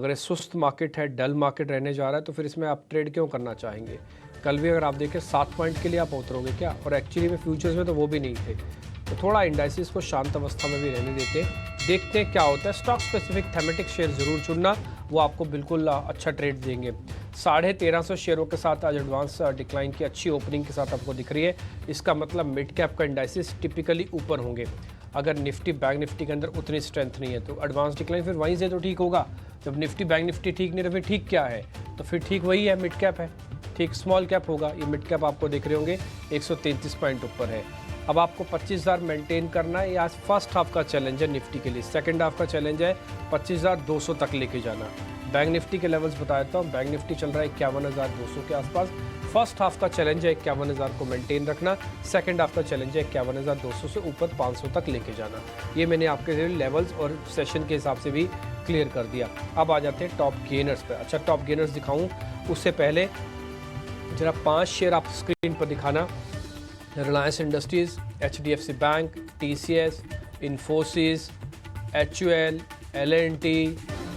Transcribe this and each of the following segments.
अगर ये सुस्त मार्केट है, डल मार्केट रहने जा रहा है, तो फिर इसमें आप ट्रेड क्यों करना चाहेंगे? कल भी अगर आप देखें 7 पॉइंट के लिए आप उतरोगे क्या? और एक्चुअली में फ्यूचर्स में तो वो भी नहीं थे। तो थोड़ा इंडाइसिस को शांत अवस्था में भी रहने देते, देखते हैं क्या होता है। स्टॉक स्पेसिफिक थेमेटिक शेयर ज़रूर चुनना, वो आपको बिल्कुल अच्छा ट्रेड देंगे। 1350 शेयरों के साथ आज एडवांस डिक्लाइन की अच्छी ओपनिंग के साथ आपको दिख रही है। इसका मतलब मिड कैप का इंडाइसिस टिपिकली ऊपर होंगे। अगर निफ्टी बैंक निफ्टी के अंदर उतनी स्ट्रेंथ नहीं है तो एडवांस डिक्लाइन फिर वहीं से तो ठीक होगा। जब निफ्टी बैंक निफ्टी ठीक नहीं तो फिर ठीक क्या है? तो फिर ठीक वही है, मिड कैप है। ठीक स्मॉल कैप होगा। ये मिड कैप आपको दिख रहे होंगे 133 पॉइंट ऊपर है। अब आपको 25,000 मेंटेन करना है। ये आज फर्स्ट हाफ का चैलेंज है निफ्टी के लिए। सेकंड हाफ का चैलेंज है 25,200 तक लेके जाना। बैंक निफ्टी के लेवल्स बता देता हूँ। बैंक निफ्टी चल रहा है 51,200 के आसपास। फर्स्ट हाफ का चैलेंज है 51,000 को मेंटेन रखना। सेकंड हाफ का चैलेंज है 51,200 से ऊपर 500 तक लेके जाना। ये मैंने आपके लिए लेवल्स और सेशन के हिसाब से भी क्लियर कर दिया। अब आ जाते हैं टॉप गेनर्स पर। अच्छा, टॉप गेनर्स दिखाऊं उससे पहले जरा 5 शेयर आप स्क्रीन पर दिखाना। Reliance industries, HDFC bank, TCS, Infosys, HUL, L&T,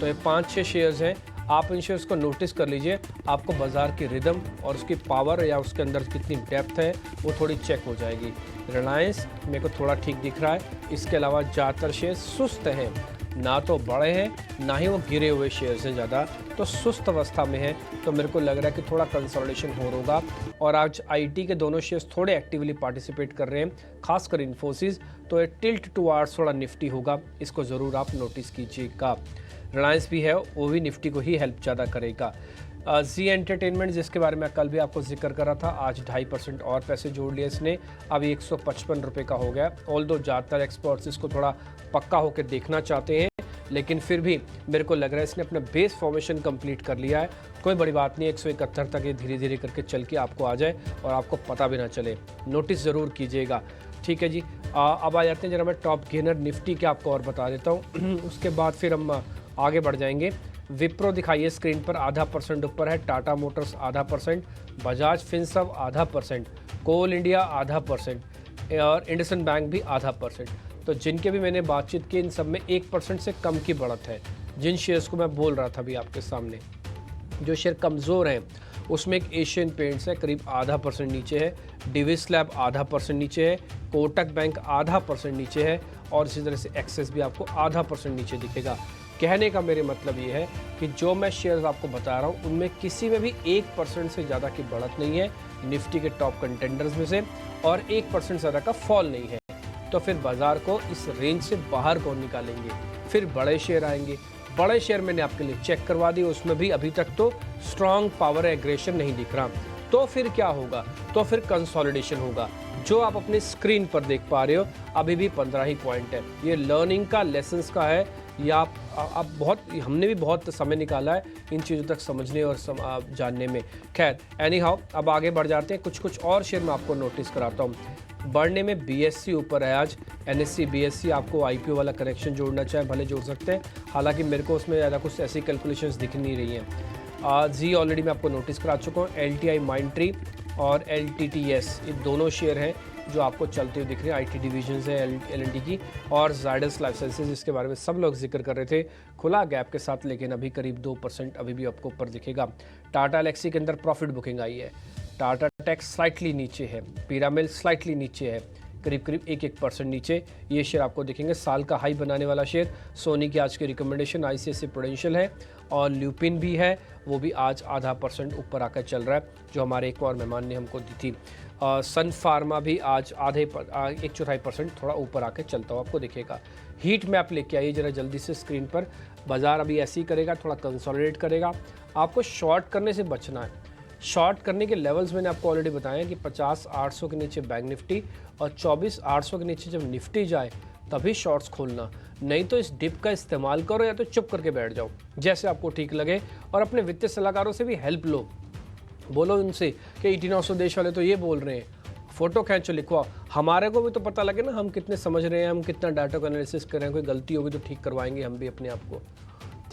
तो ये 5-6 शेयर्स हैं। आप इन शेयर्स को नोटिस कर लीजिए। आपको बाज़ार की रिदम और उसकी पावर या उसके अंदर कितनी डेप्थ है वो थोड़ी चेक हो जाएगी। रिलायंस मेरे को थोड़ा ठीक दिख रहा है। इसके अलावा ज़्यादातर शेयर सुस्त हैं, ना तो बड़े हैं ना ही वो गिरे हुए शेयर्स हैं, ज़्यादा तो सुस्त अवस्था में है। तो मेरे को लग रहा है कि थोड़ा कंसोलिडेशन हो होगा। और आज IT के दोनों शेयर्स थोड़े एक्टिवली पार्टिसिपेट कर रहे हैं, खासकर इन्फोसिस। तो ये टिल्ट टुवार्ड्स थोड़ा निफ्टी होगा, इसको ज़रूर आप नोटिस कीजिएगा। रिलायंस भी है, वो भी निफ्टी को ही हेल्प ज़्यादा करेगा। जी एंटरटेनमेंट, जिसके बारे में कल भी आपको जिक्र करा था, आज 2.5% और पैसे जोड़ लिए इसने। अभी 155 रुपये का हो गया। ऑल दो ज़्यादातर एक्सपर्ट्स इसको थोड़ा पक्का होकर देखना चाहते हैं, लेकिन फिर भी मेरे को लग रहा है इसने अपना बेस फॉर्मेशन कंप्लीट कर लिया है। कोई बड़ी बात नहीं है, 171 तक ये धीरे धीरे करके चल के आपको आ जाए और आपको पता भी ना चले। नोटिस ज़रूर कीजिएगा, ठीक है जी। अब आ जाते हैं जरा मैं टॉप गेनर निफ्टी के आपको और बता देता हूँ। उसके बाद फिर हम आगे बढ़ जाएंगे। विप्रो दिखाइए स्क्रीन पर, 0.5% ऊपर है। टाटा मोटर्स 0.5%, बजाज फिनसर्व 0.5%, कोल इंडिया 0.5% और इंडसन बैंक भी 0.5%। तो जिनके भी मैंने बातचीत की, इन सब में 1% से कम की बढ़त है। जिन शेयर्स को मैं बोल रहा था अभी आपके सामने, जो शेयर कमज़ोर हैं उसमें एक एशियन पेंट्स है, करीब 0.5% नीचे है। डिविस लैब 0.5% नीचे है। कोटक बैंक 0.5% नीचे है। और इसी तरह से एक्सेस भी आपको 0.5% नीचे दिखेगा। कहने का मेरे मतलब ये है कि जो मैं शेयर्स आपको बता रहा हूँ उनमें किसी में भी 1% से ज़्यादा की बढ़त नहीं है निफ्टी के टॉप कंटेंडर्स में से, और 1% से ज़्यादा का फॉल नहीं है। तो फिर बाज़ार को इस रेंज से बाहर कौन निकालेंगे? फिर बड़े शेयर आएंगे। बड़े शेयर मैंने आपके लिए चेक करवा दिए, उसमें भी अभी तक तो स्ट्रॉन्ग पावर एग्रेशन नहीं दिख रहा। तो फिर क्या होगा? तो फिर कंसोलिडेशन होगा। जो आप अपनी स्क्रीन पर देख पा रहे हो अभी भी 15 ही पॉइंट है। ये लर्निंग का, लेसन्स का है। या आप बहुत, हमने भी बहुत समय निकाला है इन चीज़ों तक समझने और जानने में। खैर, एनी हाउ, अब आगे बढ़ जाते हैं। कुछ और शेयर मैं आपको नोटिस कराता हूँ। बढ़ने में BSE ऊपर है आज। NSE BSE आपको IPO वाला कनेक्शन जोड़ना चाहे भले जोड़ सकते हैं, हालांकि मेरे को उसमें ज़्यादा कुछ ऐसी कैलकुलेशंस दिख नहीं रही हैं। जी ऑलरेडी मैं आपको नोटिस करा चुका हूँ। LTI माइंट्री और LTTS, ये दोनों शेयर हैं जो आपको चलते हुए दिख रहे हैं। IT डिवीजन्स है L&T की। और जायडस लाइफ साइंसेज, जिसके बारे में सब लोग जिक्र कर रहे थे, खुला गैप के साथ, लेकिन अभी करीब 2% अभी भी आपको ऊपर दिखेगा। टाटा एलेक्सी के अंदर प्रॉफिट बुकिंग आई है। टाटा टेक स्लाइटली नीचे है। पिरामिल स्लाइटली नीचे है, करीब 1% नीचे। ये शेयर आपको दिखेंगे। साल का हाई बनाने वाला शेयर सोनी की आज की रिकमेंडेशन ICICI प्रूडेंशियल है, और ल्यूपिन भी है, वो भी आज 0.5% ऊपर आकर चल रहा है, जो हमारे एक और मेहमान ने हमको दी थी। सन फार्मा भी आज 1/4% थोड़ा ऊपर आके चलता हुआ आपको दिखेगा। हीट मैप लेके आइए जरा जल्दी से स्क्रीन पर। बाजार अभी ऐसे ही करेगा, थोड़ा कंसोलिडेट करेगा। आपको शॉर्ट करने से बचना है। शॉर्ट करने के लेवल्स मैंने आपको ऑलरेडी बताए हैं कि 50,800 के नीचे बैंक निफ्टी और 24,800 के नीचे जब निफ्टी जाए तभी शॉर्ट्स खोलना, नहीं तो इस डिप का इस्तेमाल करो या तो चुप करके बैठ जाओ, जैसे आपको ठीक लगे। और अपने वित्तीय सलाहकारों से भी हेल्प लो, बोलो उनसे कि 1800 देश वाले तो ये बोल रहे हैं, फ़ोटो खींचो, लिखवाओ। हमारे को भी तो पता लगे ना हम कितने समझ रहे हैं, हम कितना डाटा को एनालिसिस कर रहे हैं। कोई गलती होगी तो ठीक करवाएंगे हम भी अपने आप को,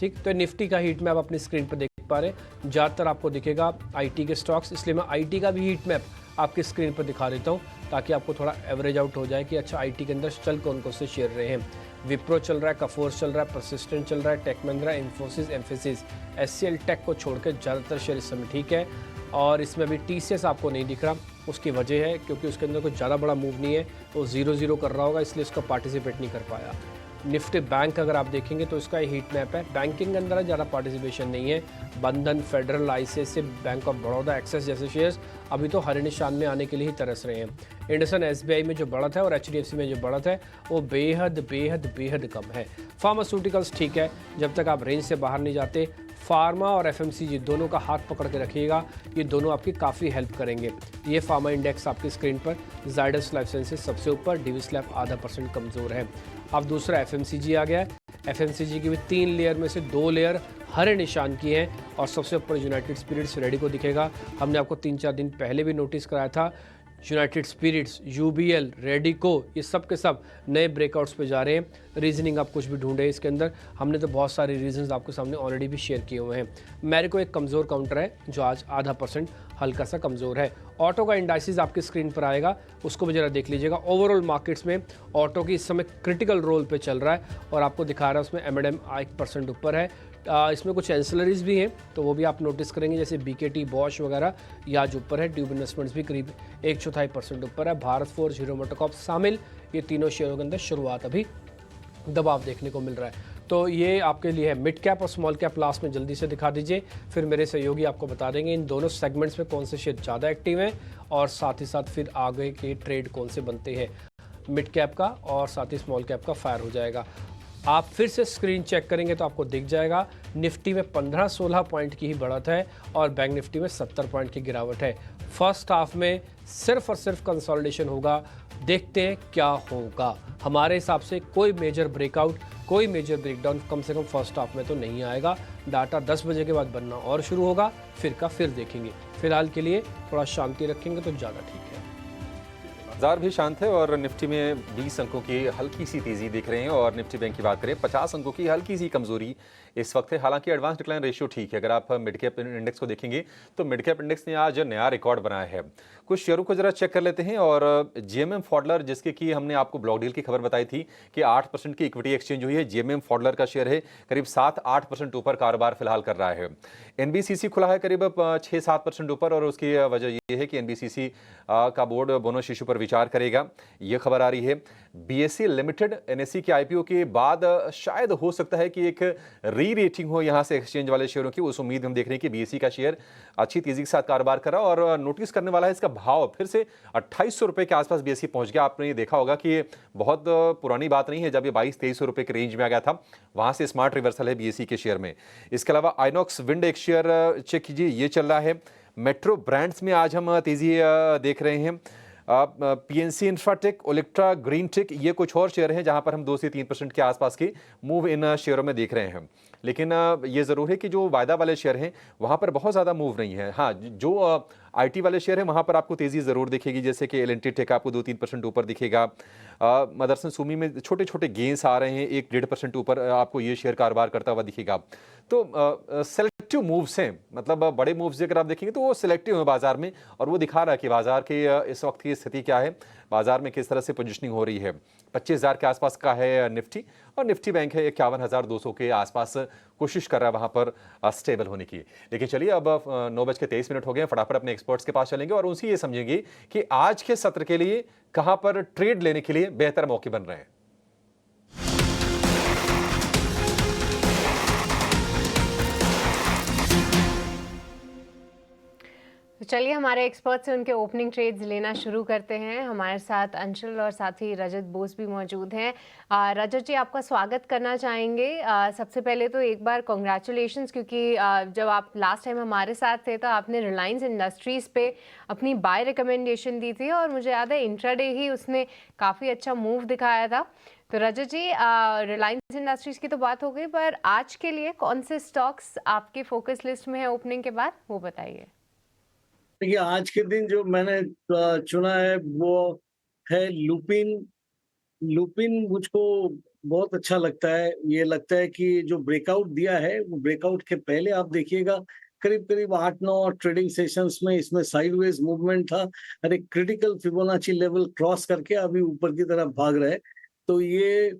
ठीक। तो निफ्टी का हीट मैप अपनी स्क्रीन पर देख पा रहे हैं। ज़्यादातर आपको दिखेगा IT के स्टॉक्स, इसलिए मैं IT का भी हीट मैप आपकी स्क्रीन पर दिखा देता हूँ ताकि आपको थोड़ा एवरेज आउट हो जाए कि अच्छा IT के अंदर चल कौन कौन से शेयर रहे हैं। विप्रो चल रहा है, कफोर्स चल रहा है, परसिस्टेंट चल रहा है, Tech Mahindra, Infosys, Mphasis, HCL Tech को छोड़कर ज़्यादातर शेयर इस समय ठीक है। और इसमें अभी टीसीएस आपको नहीं दिख रहा, उसकी वजह है क्योंकि उसके अंदर कोई ज़्यादा बड़ा मूव नहीं है, वो 0-0 कर रहा होगा, इसलिए इसका पार्टिसिपेट नहीं कर पाया। निफ्टी बैंक अगर आप देखेंगे तो इसका हीट मैप है, बैंकिंग के अंदर ज़्यादा पार्टिसिपेशन नहीं है। बंधन, federal, ICICI, bank of Baroda, axis जैसे शेयर्स अभी तो हरे निशान में आने के लिए ही तरस रहे हैं। इंडसन एसबीआई में जो बढ़त है और एचडीएफसी में जो बढ़त है वो बेहद बेहद बेहद कम है। फार्मास्यूटिकल्स ठीक है, जब तक आप रेंज से बाहर नहीं जाते। फार्मा और एफएमसीजी दोनों का हाथ पकड़ के रखिएगा, ये दोनों आपकी काफ़ी हेल्प करेंगे। ये फार्मा इंडेक्स आपकी स्क्रीन पर, जाइडस लाइफ साइंसेज सबसे ऊपर, डिविसलैब आधा % कमज़ोर है। अब दूसरा एफएमसीजी आ गया है। एफएमसीजी की भी 3 लेयर में से 2 लेयर हरे निशान की हैं और सबसे ऊपर यूनाइटेड स्पिरिट्स रेडी को दिखेगा। हमने आपको 3-4 दिन पहले भी नोटिस कराया था, यूनाइटेड स्पिरिट्स, यूबीएल, रेडिको, ये सब के सब नए ब्रेकआउट्स पे जा रहे हैं। रीजनिंग आप कुछ भी ढूंढे इसके अंदर, हमने तो बहुत सारे रीजंस आपके सामने ऑलरेडी भी शेयर किए हुए हैं। मैरिको एक कमज़ोर काउंटर है जो आज आधा % हल्का सा कमज़ोर है। ऑटो का इंडाइसिस आपकी स्क्रीन पर आएगा, उसको भी जरा देख लीजिएगा। ओवरऑल मार्केट्स में ऑटो की इस समय क्रिटिकल रोल पे चल रहा है और आपको दिखा रहा है उसमें M&M 1% ऊपर है। इसमें कुछ एंसिलरीज भी हैं तो वो भी आप नोटिस करेंगे, जैसे बीकेटी, बॉश वगैरह ये आज ऊपर है। ट्यूब इन्वेस्टमेंट्स भी करीब 1/4% ऊपर है। भारत फोर्ज, हीरो मोटोकॉर्प शामिल, ये तीनों शेयरों के अंदर शुरुआत अभी दबाव देखने को मिल रहा है। तो ये आपके लिए है। मिड कैप और स्मॉल कैप लास्ट में जल्दी से दिखा दीजिए, फिर मेरे सहयोगी आपको बता देंगे इन दोनों सेगमेंट्स में कौन से शेयर ज़्यादा एक्टिव हैं और साथ ही साथ फिर आगे के ट्रेड कौन से बनते हैं। मिड कैप का और साथ ही स्मॉल कैप का फायर हो जाएगा। आप फिर से स्क्रीन चेक करेंगे तो आपको दिख जाएगा, निफ्टी में 15-16 पॉइंट की ही बढ़त है और बैंक निफ्टी में 70 पॉइंट की गिरावट है। फर्स्ट हाफ में सिर्फ और सिर्फ कंसोलिडेशन होगा, देखते हैं क्या होगा। हमारे हिसाब से कोई मेजर ब्रेकआउट, कोई मेजर ब्रेकडाउन कम से कम फर्स्ट हाफ में तो नहीं आएगा। डाटा 10 बजे के बाद बनना और शुरू होगा, फिर का फिर देखेंगे। फिलहाल के लिए थोड़ा शांति रखेंगे तो ज़्यादा ठीक है। बाजार भी शांत है और निफ्टी में 20 अंकों की हल्की सी तेजी दिख रहे हैं और निफ्टी बैंक की बात करें 50 अंकों की हल्की सी कमजोरी इस वक्त है। हालांकि एडवांस डिक्लाइन रेशियो ठीक है। अगर आप मिड कैप इंडेक्स को देखेंगे तो मिड कैप इंडेक्स ने आज नया रिकॉर्ड बनाया है। कुछ शेयरों को जरा चेक कर लेते हैं और जीएमएम फॉडलर, जिसके की हमने आपको ब्लॉक डील की खबर बताई थी कि 8% की इक्विटी एक्सचेंज हुई है। जीएमएम फॉडलर का शेयर है करीब 7-8% ऊपर कारोबार फिलहाल कर रहा है। एनबीसीसी खुला है करीब 6-7% ऊपर और उसकी वजह यह है कि एनबीसीसी का बोर्ड बोनस इशू पर विचार करेगा, यह खबर आ रही है। बीएसई लिमिटेड एनएसई के आईपीओ के बाद शायद हो सकता है कि एक री रेटिंग हो यहां से एक्सचेंज वाले शेयरों की, उस उम्मीद हम देख रहे हैं कि बीएसई का शेयर अच्छी तेजी के साथ कारोबार कर रहा है। और नोटिस करने वाला है इसका भाव फिर से 2800 रुपए के आसपास बीएसई पहुंच गया। आपने ये देखा होगा कि ये बहुत पुरानी बात नहीं है, जब ये 2200-2300 रुपए के रेंज में आ गया था, वहां से स्मार्ट रिवर्सल है बीएसई के शेयर में। इसके अलावा आइनॉक्स विंड एक शेयर चेक कीजिए, ये चल रहा है। मेट्रो ब्रांड्स में आज हम तेजी देख रहे हैं। पीएनसी इंफ्राटेक, ओलेक्ट्रा, ग्रीन टेक, ये कुछ और शेयर हैं जहां पर हम 2 से 3% के आसपास की मूव इन शेयरों में देख रहे हैं। लेकिन ये जरूर है कि जो वायदा वाले शेयर हैं वहां पर बहुत ज्यादा मूव नहीं है। हाँ, जो आईटी वाले शेयर हैं वहां पर आपको तेजी जरूर दिखेगी, जैसे कि एलएनटी टेक आपको 2-3% ऊपर दिखेगा। मदरसन सुमी में छोटे छोटे गेंस आ रहे हैं, 1-1.5% ऊपर आपको ये शेयर कारोबार करता हुआ दिखेगा। तो सिलेक्टिव मूव्स हैं, मतलब बड़े मूव्स अगर आप देखेंगे तो वो सिलेक्टिव है बाजार में, और वो दिखा रहा है कि बाजार के इस वक्त की स्थिति क्या है, बाजार में किस तरह से पोजिशनिंग हो रही है। 25,000 के आसपास का है निफ्टी और निफ्टी बैंक है 51,200 के आसपास, कोशिश कर रहा है वहां पर स्टेबल होने की। लेकिन चलिए अब 9:23 हो गए, फटाफट अपने एक्सपर्ट्स के पास चलेंगे और उनसे ये समझेंगे कि आज के सत्र के लिए कहां पर ट्रेड लेने के लिए बेहतर मौके बन रहे हैं। तो चलिए हमारे एक्सपर्ट से उनके ओपनिंग ट्रेड्स लेना शुरू करते हैं। हमारे साथ अंशुल और साथ ही रजत बोस भी मौजूद हैं। रजत जी, आपका स्वागत करना चाहेंगे। सबसे पहले तो एक बार कॉन्ग्रेचुलेशंस, क्योंकि जब आप लास्ट टाइम हमारे साथ थे तो आपने रिलायंस इंडस्ट्रीज़ पे अपनी बाय रिकमेंडेशन दी थी और मुझे याद है इंट्राडे ही उसने काफ़ी अच्छा मूव दिखाया था। तो रजत जी, रिलायंस इंडस्ट्रीज़ की तो बात हो गई, पर आज के लिए कौन से स्टॉक्स आपके फोकस लिस्ट में है ओपनिंग के बाद, वो बताइए। देखिए, आज के दिन जो मैंने चुना है वो है लुपिन। लुपिन मुझको बहुत अच्छा लगता है। ये लगता है कि जो ब्रेकआउट दिया है वो ब्रेकआउट के पहले आप देखिएगा करीब करीब 8-9 ट्रेडिंग सेशंस में इसमें साइडवेज मूवमेंट था और एक क्रिटिकल फिबोनाची लेवल क्रॉस करके अभी ऊपर की तरफ भाग रहा है। तो ये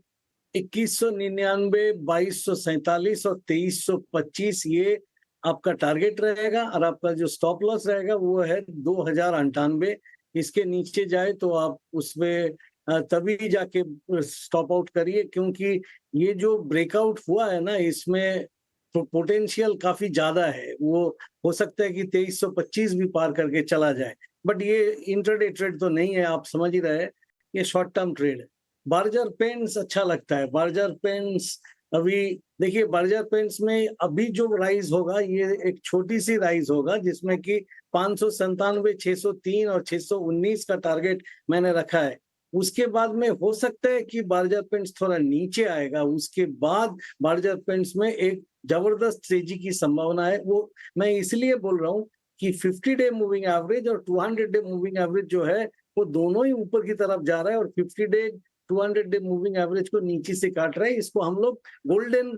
2199, 2247 और 2325 ये आपका टारगेट रहेगा, और आपका जो स्टॉप लॉस रहेगा वो है 2098। इसके नीचे जाए तो आप उसमें तभी जाके स्टॉप आउट करिए, क्योंकि ये जो ब्रेकआउट हुआ है ना, इसमें तो पोटेंशियल काफी ज्यादा है। वो हो सकता है कि 2325 भी पार करके चला जाए, बट ये इंट्राडे ट्रेड तो नहीं है, आप समझ ही रहे हैं, ये शॉर्ट टर्म ट्रेड है। बार्जर पेंट्स अच्छा लगता है। बार्जर पेंट्स अभी देखिए, बार्जर पेंट्स में अभी जो राइज होगा ये एक छोटी सी राइज होगा, जिसमें कि 597, 603 और 619 का टारगेट मैंने रखा है। उसके बाद में हो सकता है कि बार्जर पेंट्स थोड़ा नीचे आएगा, उसके बाद बार्जर पेंट्स में एक जबरदस्त तेजी की संभावना है। वो मैं इसलिए बोल रहा हूँ कि 50 डे मूविंग एवरेज और 200 डे मूविंग एवरेज जो है वो दोनों ही ऊपर की तरफ जा रहा है, और 50 डे 200 डे मूविंग एवरेज को नीचे से काट रहा है। इसको हम लोग गोल्डन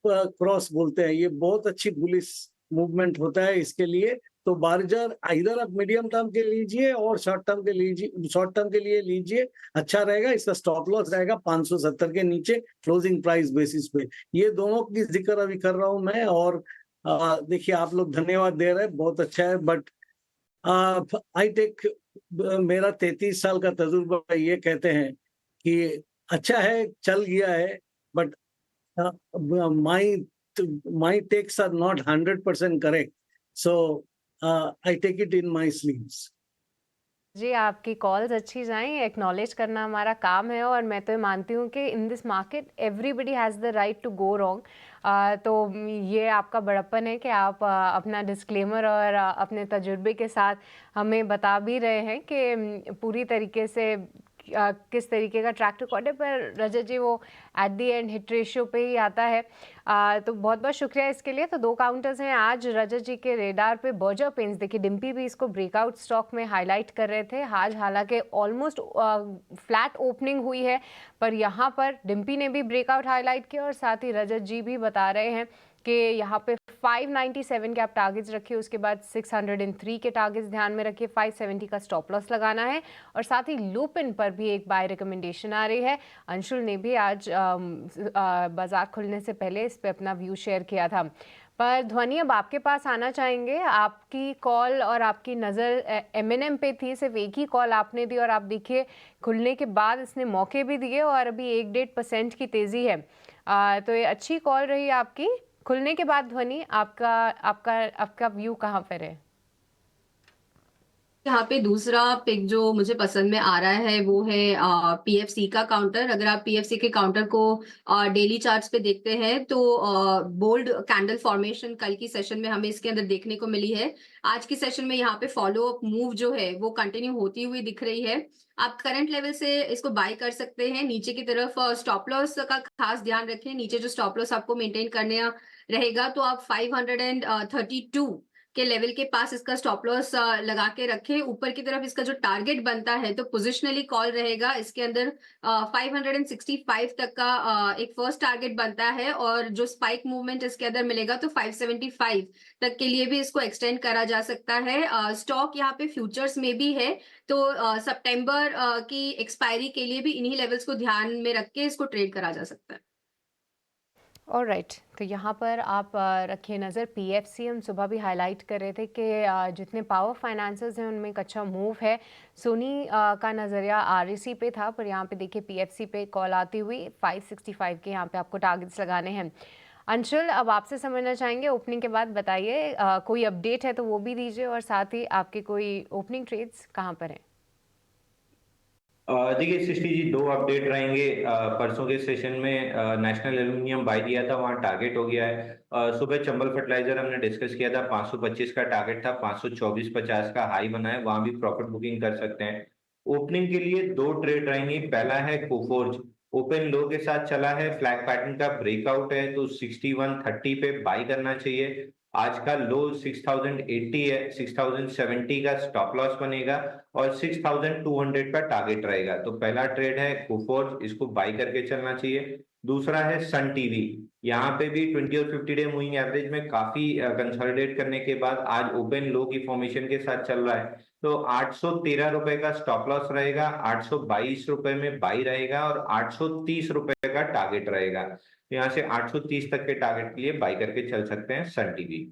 क्रॉस बोलते हैं। ये बहुत अच्छी बुलिश मूवमेंट होता है इसके लिए। तो बार्जर इधर आप मीडियम टर्म के लीजिए और शॉर्ट टर्म के लीजिए, शॉर्ट टर्म के लिए लीजिए, अच्छा रहेगा। इसका स्टॉप लॉस रहेगा 570 के नीचे क्लोजिंग प्राइस बेसिस पे। ये दोनों की जिक्र अभी कर रहा हूं मैं। और देखिए, आप लोग धन्यवाद दे रहे हैं, बहुत अच्छा है। बट आई टेक, मेरा 33 साल का तजुर्बा ये कहते हैं कि अच्छा है, चल गया है, but my takes are not 100% correct, so I take it in my sleeves. जी, आपकी कॉल्स अच्छी जाएँ, एक्नॉलेज करना हमारा काम है, और मैं तो ये मानती हूँ कि in this market everybody has the right to go wrong. तो ये आपका बड़प्पन है कि आप अपना डिस्क्लेमर और अपने तजुर्बे के साथ हमें बता भी रहे हैं कि पूरी तरीके से किस तरीके का ट्रैक रिकॉर्ड है। पर रजत जी, वो at the and hit ratio पे ही आता है। तो बहुत बहुत शुक्रिया इसके लिए। तो 2 काउंटर्स हैं आज रजत जी के रेडार पे। बर्जर पेंट्स, देखिए डिम्पी भी इसको ब्रेकआउट स्टॉक में हाईलाइट कर रहे थे। आज हालांकि ऑलमोस्ट फ्लैट ओपनिंग हुई है, पर यहाँ पर डिम्पी ने भी ब्रेकआउट हाईलाइट किया, और साथ ही रजत जी भी बता रहे हैं कि यहाँ पे 597 के आप टारगेट्स रखिए, उसके बाद 603 के टारगेट्स ध्यान में रखिए, 570 का स्टॉप लॉस लगाना है, और साथ ही लुपिन पर भी एक बाय रिकमेंडेशन आ रही है। अंशुल ने भी आज बाजार खुलने से पहले इस पे अपना व्यू शेयर किया था। पर ध्वनि, अब आपके पास आना चाहेंगे। आपकी कॉल और आपकी नज़र M&M पे थी, सिर्फ एक ही कॉल आपने दी, और आप देखिए खुलने के बाद इसने मौके भी दिए, और अभी 1-1.5% की तेज़ी है। तो ये अच्छी कॉल रही आपकी। खुलने के बाद ध्वनि, आपका आपका आपका व्यू कहाँ पर है? यहाँ पे दूसरा पिक जो मुझे पसंद में आ रहा है वो है पीएफसी का काउंटर। अगर आप पीएफसी के काउंटर को डेली चार्ट्स पे देखते हैं तो बोल्ड कैंडल फॉर्मेशन कल की सेशन में हमें इसके अंदर देखने को मिली है। आज की सेशन में यहाँ पे फॉलो अप मूव जो है वो कंटिन्यू होती हुई दिख रही है। आप करंट लेवल से इसको बाय कर सकते हैं। नीचे की तरफ स्टॉप लॉस का खास ध्यान रखें। नीचे जो स्टॉप लॉस आपको मेंटेन करने रहेगा तो आप 532 के लेवल के पास इसका स्टॉप लॉस लगा के रखें। ऊपर की तरफ इसका जो टारगेट बनता है तो पोजिशनली कॉल रहेगा। इसके अंदर 565 तक का एक फर्स्ट टारगेट बनता है, और जो स्पाइक मूवमेंट इसके अंदर मिलेगा तो 575 तक के लिए भी इसको एक्सटेंड करा जा सकता है। स्टॉक यहाँ पे फ्यूचर्स में भी है, तो सितंबर की एक्सपायरी के लिए भी इन्हीं लेवल्स को ध्यान में रख के इसको ट्रेड करा जा सकता है। ऑलराइट, तो यहाँ पर आप रखिए नज़र। पीएफसी हम सुबह भी हाईलाइट कर रहे थे कि जितने पावर फाइनेंसर्स हैं उनमें एक अच्छा मूव है। सोनी का नज़रिया आरईसी पे था, पर यहाँ पे देखिए पीएफसी पे कॉल आती हुई 565 के यहाँ पे आपको टारगेट्स लगाने हैं। अंशुल, अब आपसे समझना चाहेंगे ओपनिंग के बाद, बताइए कोई अपडेट है तो वो भी दीजिए, और साथ ही आपके कोई ओपनिंग ट्रेड्स कहाँ पर हैं? देखिए सृष्टि जी, 2 अपडेट रहेंगे। परसों के सेशन में नेशनल एल्यूमिनियम बाय दिया था, वहाँ टारगेट हो गया है। सुबह चंबल फर्टिलाइजर हमने डिस्कस किया था, 525 का टारगेट था, 524.50 का हाई बना है, वहां भी प्रॉफिट बुकिंग कर सकते हैं। ओपनिंग के लिए 2 ट्रेड रहेंगी। पहला है कोफोर्ज, ओपन लो के साथ चला है, फ्लैग पैटर्न का ब्रेकआउट है तो 6130 पे बाय करना चाहिए। आज का लो 6080 है, 6070 का स्टॉप लॉस बनेगा और 6200 का टारगेट रहेगा। तो पहला ट्रेड है कोफोर्ज, इसको बाय करके चलना चाहिए। दूसरा है सन टीवी, यहाँ पे भी 20 और 50 डे मूविंग एवरेज में काफी कंसोलिडेट करने के बाद आज ओपन लो की फॉर्मेशन के साथ चल रहा है। तो 813 रुपए का स्टॉप लॉस रहेगा, 822 रुपए में बाई रहेगा और 830 रुपए का टारगेट रहेगा। यहाँ से 830 तक के टारगेट के लिए बाई करके चल सकते हैं सन टीवी।